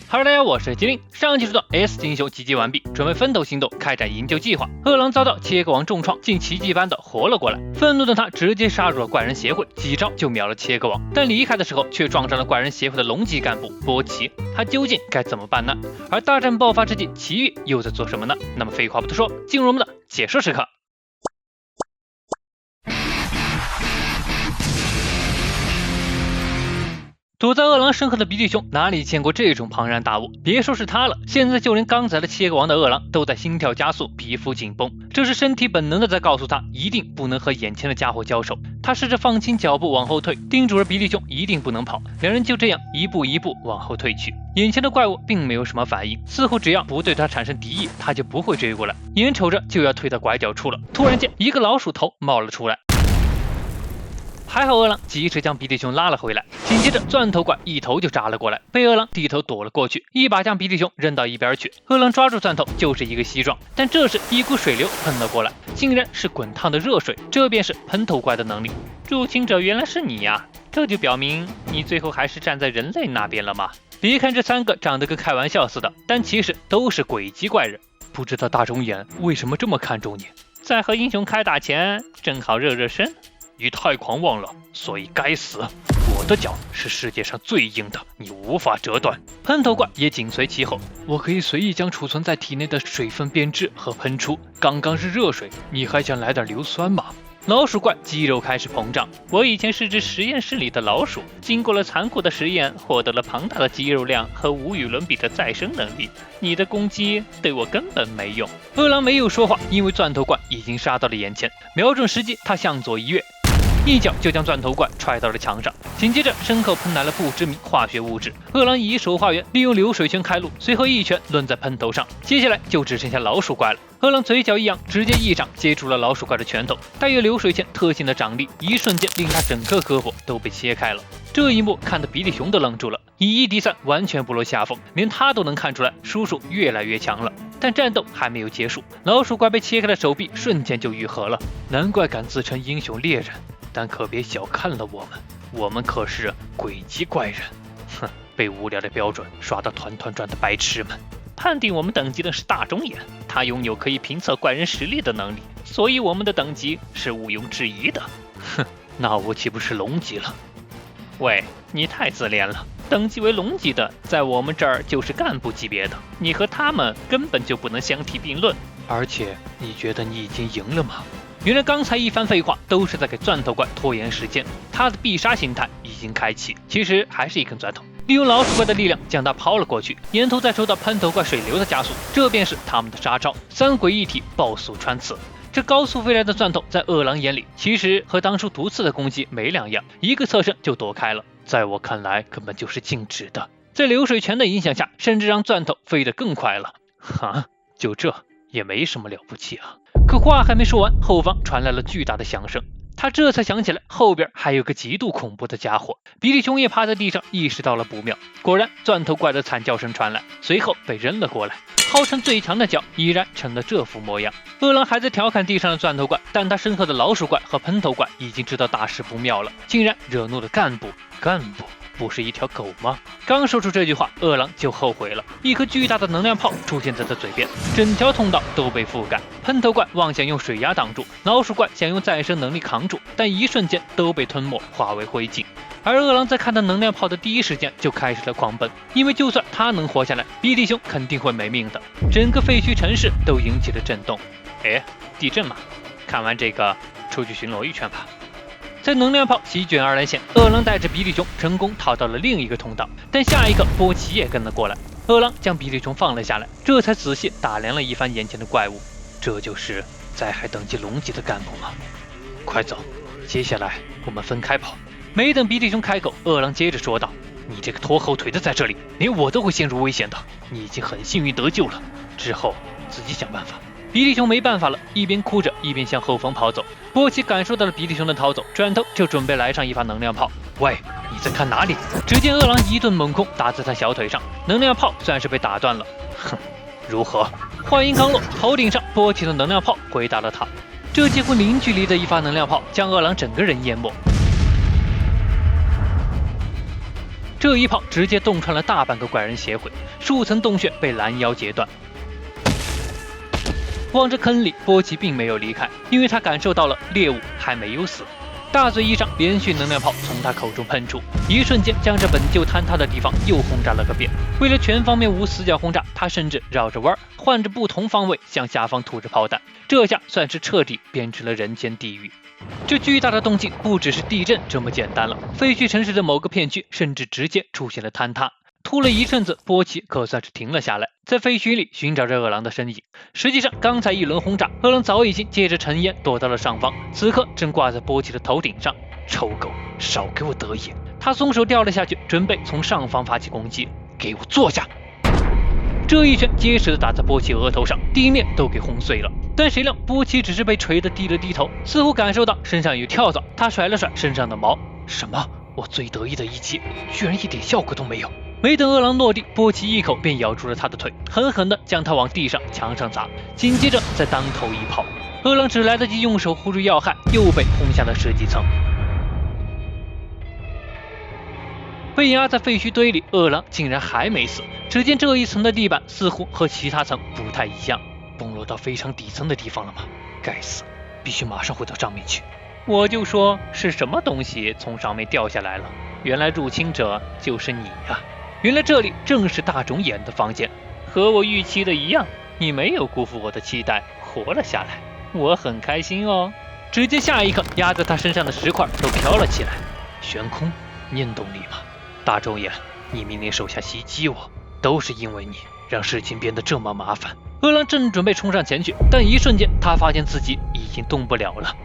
Hello， 大家好，我是吉林。上期说到 S 级英雄集结完毕，准备分头行动，开展营救计划。饿狼遭到切割王重创，竟奇迹般的活了过来。愤怒的他直接杀入了怪人协会，几招就秒了切割王。但离开的时候却撞上了怪人协会的龙级干部波奇，他究竟该怎么办呢？而大战爆发之际，奇遇又在做什么呢？那么废话不多说，进入我们的解说时刻。躲在饿狼身后的比利熊哪里见过这种庞然大物？别说是他了，现在就连刚才的切割王的饿狼都在心跳加速，皮肤紧绷，这是身体本能的在告诉他，一定不能和眼前的家伙交手。他试着放轻脚步往后退，叮嘱着比利熊一定不能跑。两人就这样一步一步往后退去。眼前的怪物并没有什么反应，似乎只要不对他产生敌意，他就不会追过来。眼瞅着就要推到拐角处了，突然间一个老鼠头冒了出来。还好饿狼及时将比利熊拉了回来，紧接着钻头怪一头就扎了过来，被饿狼低头躲了过去，一把将比利熊扔到一边去。饿狼抓住钻头就是一个膝撞，但这时一股水流喷了过来，竟然是滚烫的热水，这便是喷头怪的能力。入侵者原来是你呀，这就表明你最后还是站在人类那边了吗？别看这三个长得跟开玩笑似的，但其实都是鬼级怪人。不知道大肿眼为什么这么看重你？在和英雄开打前正好热热身。你太狂妄了，所以该死。我的脚是世界上最硬的，你无法折断。喷头怪也紧随其后，我可以随意将储存在体内的水分变质和喷出。刚刚是热水，你还想来点硫酸吗？老鼠怪肌肉开始膨胀。我以前是只实验室里的老鼠，经过了残酷的实验，获得了庞大的肌肉量和无与伦比的再生能力。你的攻击对我根本没用。饿狼没有说话，因为钻头怪已经杀到了眼前。瞄准时机，他向左一跃，一脚就将钻头怪踹到了墙上，紧接着身后喷来了不知名化学物质。饿狼以手化圆，利用流水圈开路，随后一拳抡在喷头上。接下来就只剩下老鼠怪了。饿狼嘴角一扬，直接一掌接住了老鼠怪的拳头，带有流水线特性的掌力，一瞬间令他整个胳膊都被切开了。这一幕看得比利熊都愣住了，以1敌3完全不落下风，连他都能看出来叔叔越来越强了。但战斗还没有结束，老鼠怪被切开的手臂瞬间就愈合了，难怪敢自称英雄猎人。但可别小看了我们可是鬼级怪人。哼，被无聊的标准刷得团团转的白痴们。判定我们等级的是大钟眼，他拥有可以评测怪人实力的能力，所以我们的等级是毋庸置疑的。哼，那我岂不是龙级了？喂，你太自恋了，等级为龙级的在我们这儿就是干部级别的，你和他们根本就不能相提并论。而且你觉得你已经赢了吗？原来刚才一番废话都是在给钻头怪拖延时间，他的必杀形态已经开启，其实还是一根钻头，利用老鼠怪的力量将他抛了过去，沿途再受到喷头怪水流的加速，这便是他们的杀招，三鬼一体爆速穿刺。这高速飞来的钻头在饿狼眼里其实和当初毒刺的攻击没两样，一个侧身就躲开了，在我看来根本就是静止的，在流水拳的影响下甚至让钻头飞得更快了。哈，就这也没什么了不起啊。可话还没说完，后方传来了巨大的响声，他这才想起来后边还有个极度恐怖的家伙。比利熊也趴在地上意识到了不妙，果然钻头怪的惨叫声传来，随后被扔了过来，号称最强的脚依然成了这副模样。饿狼还在调侃地上的钻头怪，但他身后的老鼠怪和喷头怪已经知道大事不妙了，竟然惹怒了干部不是一条狗吗？刚说出这句话，饿狼就后悔了。一颗巨大的能量炮出现在他嘴边，整条通道都被覆盖。喷头怪妄想用水压挡住，老鼠怪想用再生能力扛住，但一瞬间都被吞没，化为灰烬。而饿狼在看到能量炮的第一时间就开始了狂奔，因为就算他能活下来，比利熊肯定会没命的。整个废墟城市都引起了震动。哎，地震嘛！看完这个，出去巡逻一圈吧。在能量炮席卷而来前，饿狼带着比利熊成功逃到了另一个通道，但下一刻波奇也跟了过来。饿狼将比利熊放了下来，这才仔细打量了一番眼前的怪物。这就是灾害等级龙级的干部吗？快走，接下来我们分开跑。没等比利熊开口，饿狼接着说道：你这个拖后腿的在这里，连我都会陷入危险的。你已经很幸运得救了，之后自己想办法。比利熊没办法了，一边哭着一边向后方跑走。波奇感受到了比利熊的逃走，转头就准备来上一发能量炮。喂，你在看哪里？只见饿狼一顿猛攻打在他小腿上，能量炮算是被打断了。哼，如何？话音刚落，头顶上波奇的能量炮回答了他。这几乎零距离的一发能量炮将饿狼整个人淹没。这一炮直接洞穿了大半个怪人协会，数层洞穴被拦腰截断。望着坑里，波奇并没有离开，因为他感受到了猎物还没有死。大嘴一张，连续能量炮从他口中喷出，一瞬间将这本就坍塌的地方又轰炸了个遍。为了全方面无死角轰炸，他甚至绕着弯，换着不同方位向下方吐着炮弹。这下算是彻底变成了人间地狱。这巨大的动静不只是地震这么简单了，废墟城市的某个片区甚至直接出现了坍塌。突了一阵子，波奇可算是停了下来，在废墟里寻找着饿狼的身影。实际上，刚才一轮轰炸，饿狼早已经借着尘烟躲到了上方，此刻正挂在波奇的头顶上。臭狗，少给我得意！他松手掉了下去，准备从上方发起攻击。给我坐下！这一拳结实的打在波奇额头上，地面都给轰碎了。但谁料波奇只是被锤得低了低头，似乎感受到身上有跳蚤，他甩了甩身上的毛。什么？我最得意的一击，居然一点效果都没有！没等饿狼落地，波奇一口便咬住了他的腿，狠狠地将他往地上、墙上砸，紧接着再当头一炮。饿狼只来得及用手护住要害，又被轰下了十几层。被压在废墟堆里，饿狼竟然还没死。只见这一层的地板似乎和其他层不太一样，崩落到非常底层的地方了吗？该死，必须马上回到上面去。我就说是什么东西从上面掉下来了，原来入侵者就是你呀！原来这里正是大肿眼的房间，和我预期的一样，你没有辜负我的期待，活了下来，我很开心哦。只见下一刻，压在他身上的石块都飘了起来。悬空，念动力吗？大肿眼，你命令手下袭击我，都是因为你让事情变得这么麻烦。饿狼正准备冲上前去，但一瞬间他发现自己已经动不了了。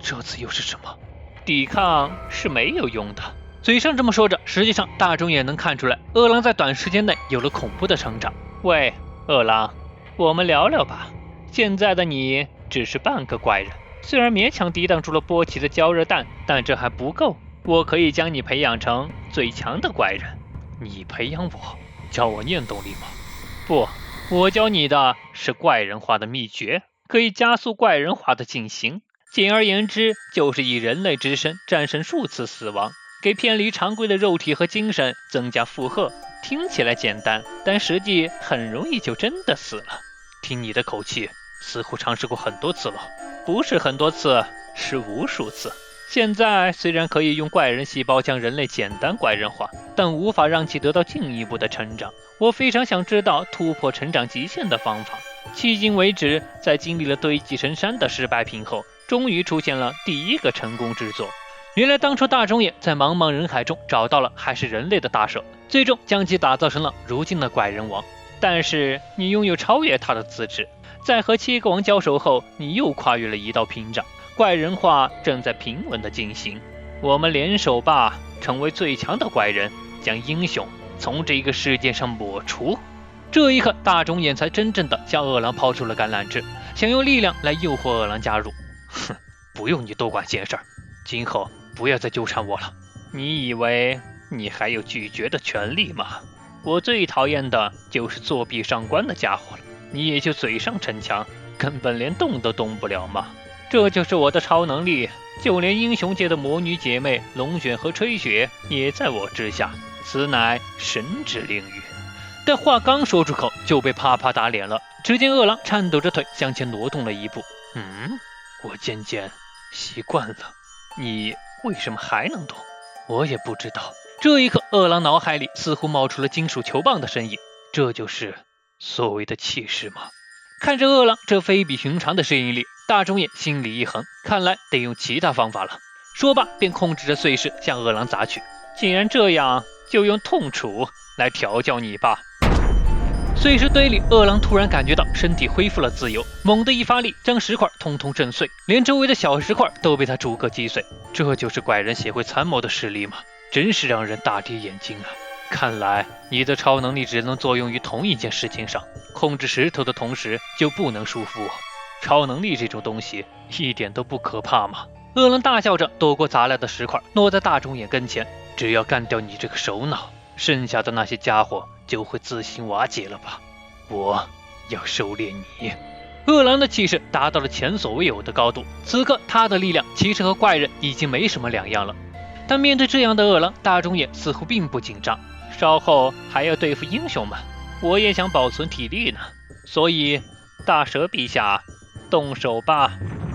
这次又是什么？抵抗是没有用的。嘴上这么说着，实际上大众也能看出来，饿狼在短时间内有了恐怖的成长。喂，饿狼，我们聊聊吧。现在的你只是半个怪人，虽然勉强抵挡住了波奇的焦热弹，但这还不够。我可以将你培养成最强的怪人。你培养我，教我念动力吗？不，我教你的是怪人化的秘诀，可以加速怪人化的进行。简而言之，就是以人类之身战胜数次死亡，给偏离常规的肉体和精神增加负荷。听起来简单，但实际很容易就真的死了。听你的口气，似乎尝试过很多次了。不是很多次，是无数次。现在虽然可以用怪人细胞将人类简单怪人化，但无法让其得到进一步的成长。我非常想知道突破成长极限的方法。迄今为止，在经历了堆积成山的失败品后，终于出现了第一个成功之作。原来当初大钟眼在茫茫人海中找到了还是人类的大蛇，最终将其打造成了如今的怪人王。但是你拥有超越他的资质，在和7个王交手后，你又跨越了一道屏障。怪人化正在平稳地进行，我们联手吧，成为最强的怪人，将英雄从这个世界上抹除。这一刻，大钟眼才真正的向饿狼抛出了橄榄枝，想用力量来诱惑饿狼加入。哼，不用你多管闲事，今后不要再纠缠我了。你以为你还有拒绝的权利吗？我最讨厌的就是作弊上官的家伙了，你也就嘴上逞强，根本连动都动不了嘛。这就是我的超能力，就连英雄界的魔女姐妹龙卷和吹雪也在我之下，此乃神之领域。但话刚说出口，就被啪啪打脸了。只见饿狼颤抖着腿向前挪动了一步。我渐渐习惯了。你为什么还能动？我也不知道。这一刻，饿狼脑海里似乎冒出了金属球棒的身影。这就是所谓的气势吗？看着饿狼这非比寻常的适应力，大钟眼心里一横，看来得用其他方法了。说罢，便控制着碎石向饿狼砸去。既然这样，就用痛楚来调教你吧。碎石堆里，饿狼突然感觉到身体恢复了自由，猛地一发力，将石块通通震碎，连周围的小石块都被他逐个击碎。这就是怪人协会参谋的实力吗？真是让人大跌眼镜啊！看来你的超能力只能作用于同一件事情上，控制石头的同时就不能束缚我。超能力这种东西一点都不可怕吗？饿狼大笑着躲过砸来的石块，落在大钟眼跟前。只要干掉你这个首脑，剩下的那些家伙就会自行瓦解了吧？我要收敛你。饿狼的气势达到了前所未有的高度，此刻他的力量其实和怪人已经没什么两样了。但面对这样的饿狼，大众也似乎并不紧张。稍后还要对付英雄们，我也想保存体力呢。所以，大蛇陛下，动手吧！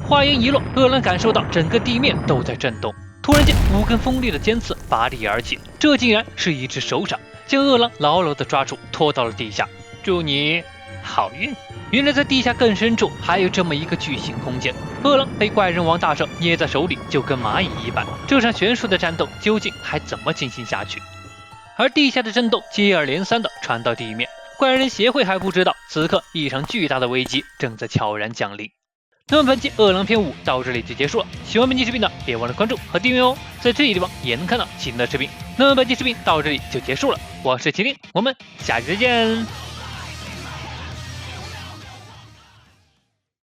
话音一落，饿狼感受到整个地面都在震动。突然间，5根锋利的尖刺拔地而起，这竟然是一只手掌，将饿狼牢牢地抓住，拖到了地下。祝你好运！原来在地下更深处还有这么一个巨型空间，饿狼被怪人王大蛇捏在手里，就跟蚂蚁一般。这场悬殊的战斗究竟还怎么进行下去？而地下的震动接二连三地传到地面，怪人协会还不知道，此刻一场巨大的危机正在悄然降临。那么本期饿狼篇5到这里就结束了，喜欢本期视频的别忘了关注和订阅哦，在这里地方也能看到其他的视频。那么本期视频到这里就结束了，我是麒麟，我们下期再见。